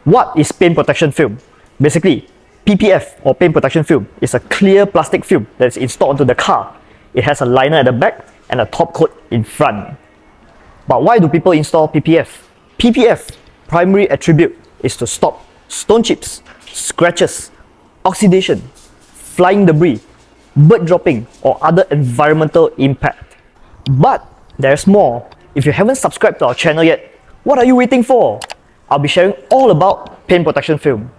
What is paint protection film? Basically, PPF or paint protection film is a clear plastic film that is installed onto the car. It has a liner at the back and a top coat in front. But why do people install PPF? PPF primary attribute is to stop stone chips, scratches, oxidation, flying debris, bird dropping or other environmental impact. But there's more. If you haven't subscribed to our channel yet, what are you waiting for? I'll be sharing all about paint protection film.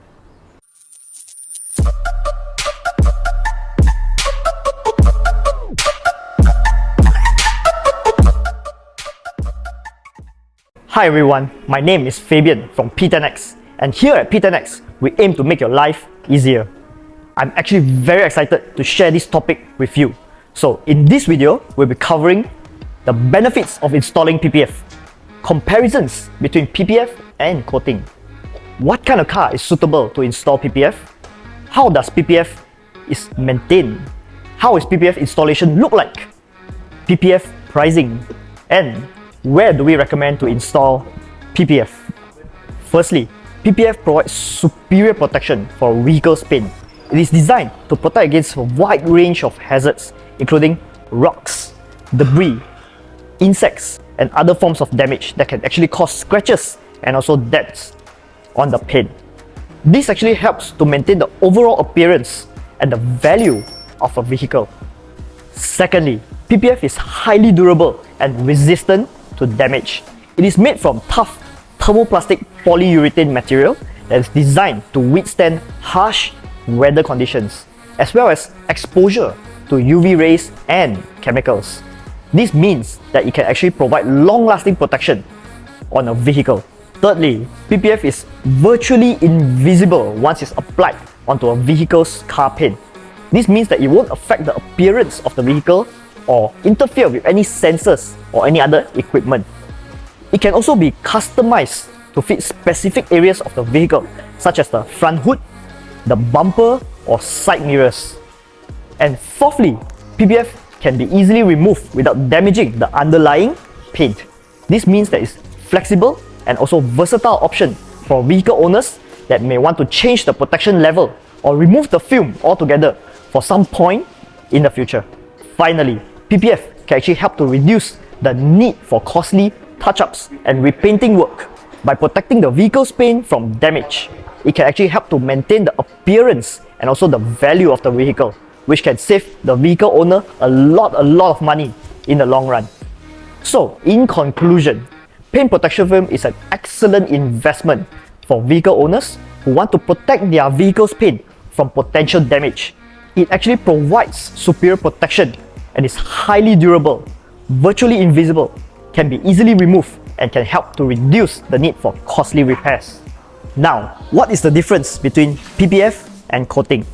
Hi everyone, my name is Fabian from P10X, and here at P10X, we aim to make your life easier. I'm actually very excited to share this topic with you. So in this video, we'll be covering the benefits of installing PPF, comparisons between PPF and coating, what kind of car is suitable to install PPF, how does PPF is maintained, how is PPF installation look like, PPF pricing, and where do we recommend to install PPF? Firstly, PPF provides superior protection for vehicle's paint. It is designed to protect against a wide range of hazards, including rocks, debris, insects, and other forms of damage that can actually cause scratches and also dents on the paint. This actually helps to maintain the overall appearance and the value of a vehicle. Secondly, PPF is highly durable and resistant to damage. It is made from tough thermoplastic polyurethane material that is designed to withstand harsh weather conditions, as well as exposure to UV rays and chemicals. This means that it can actually provide long-lasting protection on a vehicle. Thirdly, PPF is virtually invisible once it's applied onto a vehicle's car paint. This means that it won't affect the appearance of the vehicle or interfere with any sensors or any other equipment. It can also be customized to fit specific areas of the vehicle, such as the front hood, the bumper, or side mirrors. And fourthly, PPF can be easily removed without damaging the underlying paint. This means that it's flexible and also versatile option for vehicle owners that may want to change the protection level or remove the film altogether for some point in the future. Finally, PPF can actually help to reduce the need for costly touch-ups and repainting work. By protecting the vehicle's paint from damage, it can actually help to maintain the appearance and also the value of the vehicle, which can save the vehicle owner a lot of money in the long run. So, in conclusion, paint protection film is an excellent investment for vehicle owners who want to protect their vehicle's paint from potential damage. It actually provides superior protection and is highly durable, virtually invisible, can be easily removed, and can help to reduce the need for costly repairs. Now, what is the difference between PPF and coating?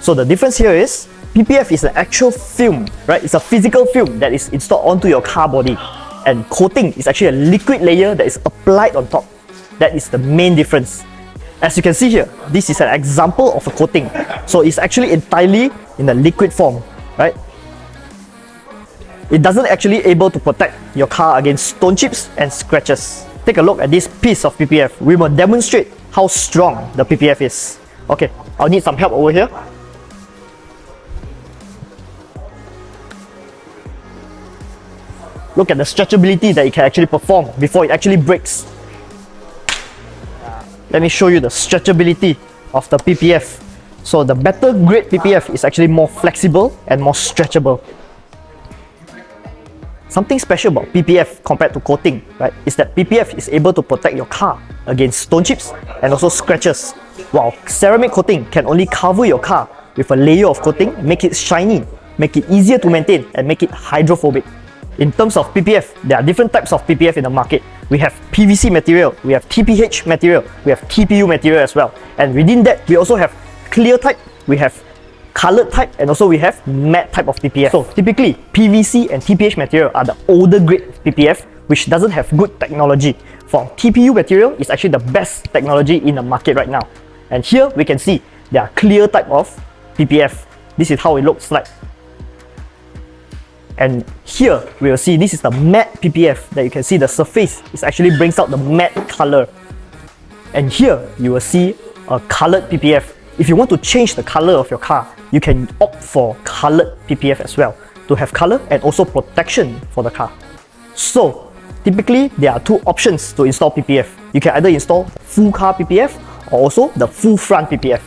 So the difference here is, PPF is an actual film, right? It's a physical film that is installed onto your car body, and coating is actually a liquid layer that is applied on top. That is the main difference. As you can see here, this is an example of a coating. So it's actually entirely in the liquid form, right? It doesn't actually able to protect your car against stone chips and scratches. Take a look at this piece of PPF. We will demonstrate how strong the PPF is. Okay, I'll need some help over here. Look at the stretchability that it can actually perform before it actually breaks. Let me show you the stretchability of the PPF. So the better grade PPF is actually more flexible and more stretchable. Something special about PPF compared to coating, right, is that PPF is able to protect your car against stone chips and also scratches, while ceramic coating can only cover your car with a layer of coating, make it shiny, make it easier to maintain, and make it hydrophobic. In terms of PPF, there are different types of PPF in the market. We have PVC material, we have TPH material, we have TPU material as well. And within that, we also have clear type, we have colored type, and also we have matte type of PPF. So typically, PVC and TPH material are the older grade PPF, which doesn't have good technology. For TPU material, it's actually the best technology in the market right now. And here we can see there are clear type of PPF. This is how it looks like. And here we will see this is the matte PPF that you can see the surface. It actually brings out the matte color. And here you will see a colored PPF. If you want to change the color of your car, you can opt for colored PPF as well to have color and also protection for the car. So typically there are two options to install PPF. You can either install full car PPF or also the full front PPF.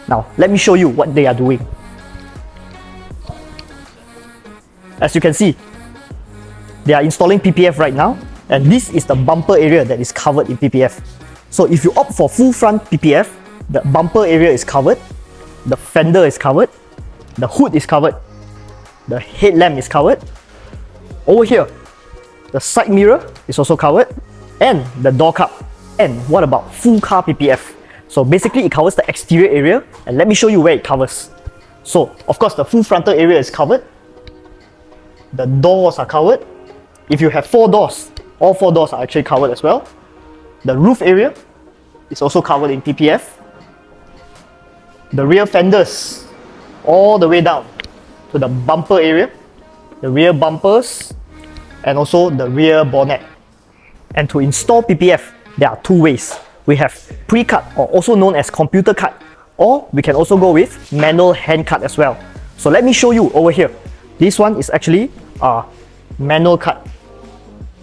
Now let me show you what they are doing. As you can see, they are installing PPF right now, and this is the bumper area that is covered in PPF. So if you opt for full front PPF, the bumper area is covered, the fender is covered, the hood is covered, the headlamp is covered. Over here, the side mirror is also covered, and the door cup. And what about full car PPF? So basically it covers the exterior area, and let me show you where it covers. So of course the full frontal area is covered, the doors are covered. If you have 4 doors, all 4 doors are actually covered as well. The roof area is also covered in PPF. The rear fenders all the way down to the bumper area, the rear bumpers, and also the rear bonnet. And to install PPF, there are 2 ways. We have pre-cut, or also known as computer cut, or we can also go with manual hand cut as well. So let me show you over here. This one is actually a manual cut.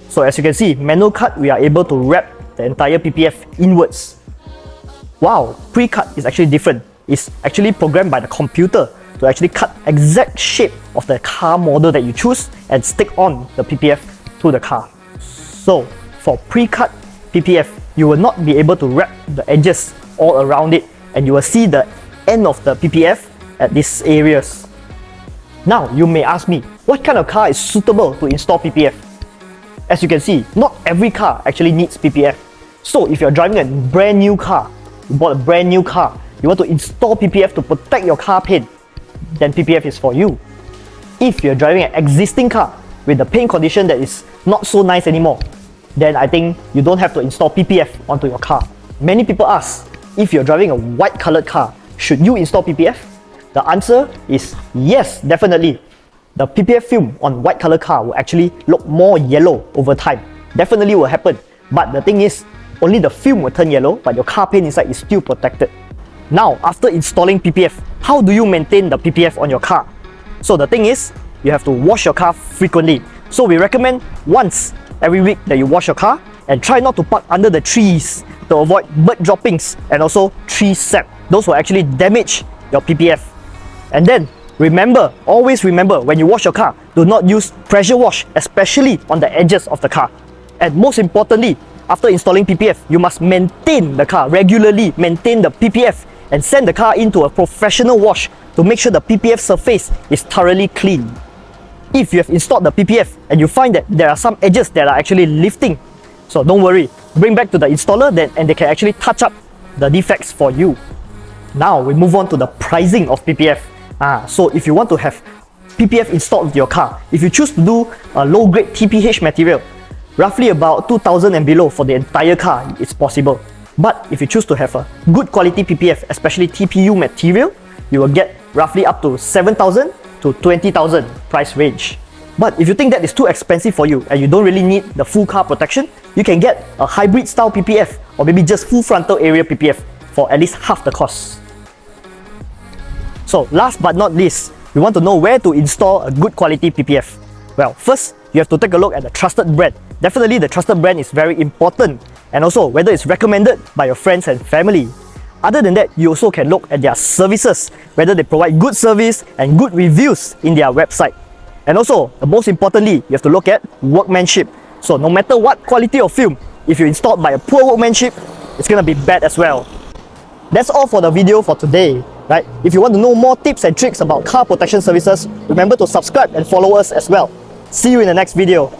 So as you can see, manual cut, we are able to wrap the entire PPF inwards. Wow, pre-cut is actually different. It's actually programmed by the computer to actually cut exact shape of the car model that you choose and stick on the PPF to the car. So for pre-cut PPF, you will not be able to wrap the edges all around it, and you will see the end of the PPF at these areas. Now you may ask me, what kind of car is suitable to install PPF? As you can see, not every car actually needs PPF. So if you're driving a brand new car, you bought a brand new car, you want to install PPF to protect your car paint, then PPF is for you. If you're driving an existing car with the paint condition that is not so nice anymore, then I think you don't have to install PPF onto your car. Many people ask, if you're driving a white colored car, should you install PPF? The answer is yes, definitely. The PPF film on white colored car will actually look more yellow over time. Definitely will happen. But the thing is, only the film will turn yellow, but your car paint inside is still protected. Now, after installing PPF, how do you maintain the PPF on your car? So the thing is, you have to wash your car frequently. So we recommend once every week that you wash your car, and try not to park under the trees to avoid bird droppings and also tree sap. Those will actually damage your PPF. And then remember, always remember, when you wash your car, do not use pressure wash, especially on the edges of the car. And most importantly, after installing PPF, you must maintain the car regularly, maintain the PPF, and send the car into a professional wash to make sure the PPF surface is thoroughly clean. If you have installed the PPF and you find that there are some edges that are actually lifting, so don't worry, bring back to the installer and they can actually touch up the defects for you. Now we move on to the pricing of PPF. So if you want to have PPF installed with your car, if you choose to do a low grade TPH material, roughly about 2,000 and below for the entire car, it's possible. But if you choose to have a good quality PPF, especially TPU material, you will get roughly up to 7,000 to 20,000 price range. But if you think that is too expensive for you and you don't really need the full car protection, you can get a hybrid style PPF or maybe just full frontal area PPF for at least half the cost. So last but not least, we want to know where to install a good quality PPF. Well, first, you have to take a look at the trusted brand. Definitely the trusted brand is very important, and also whether it's recommended by your friends and family. Other than that, you also can look at their services, whether they provide good service and good reviews in their website. And also, most importantly, you have to look at workmanship. So no matter what quality of film, if you installed by a poor workmanship, it's gonna be bad as well. That's all for the video for today, right? If you want to know more tips and tricks about car protection services, remember to subscribe and follow us as well. See you in the next video.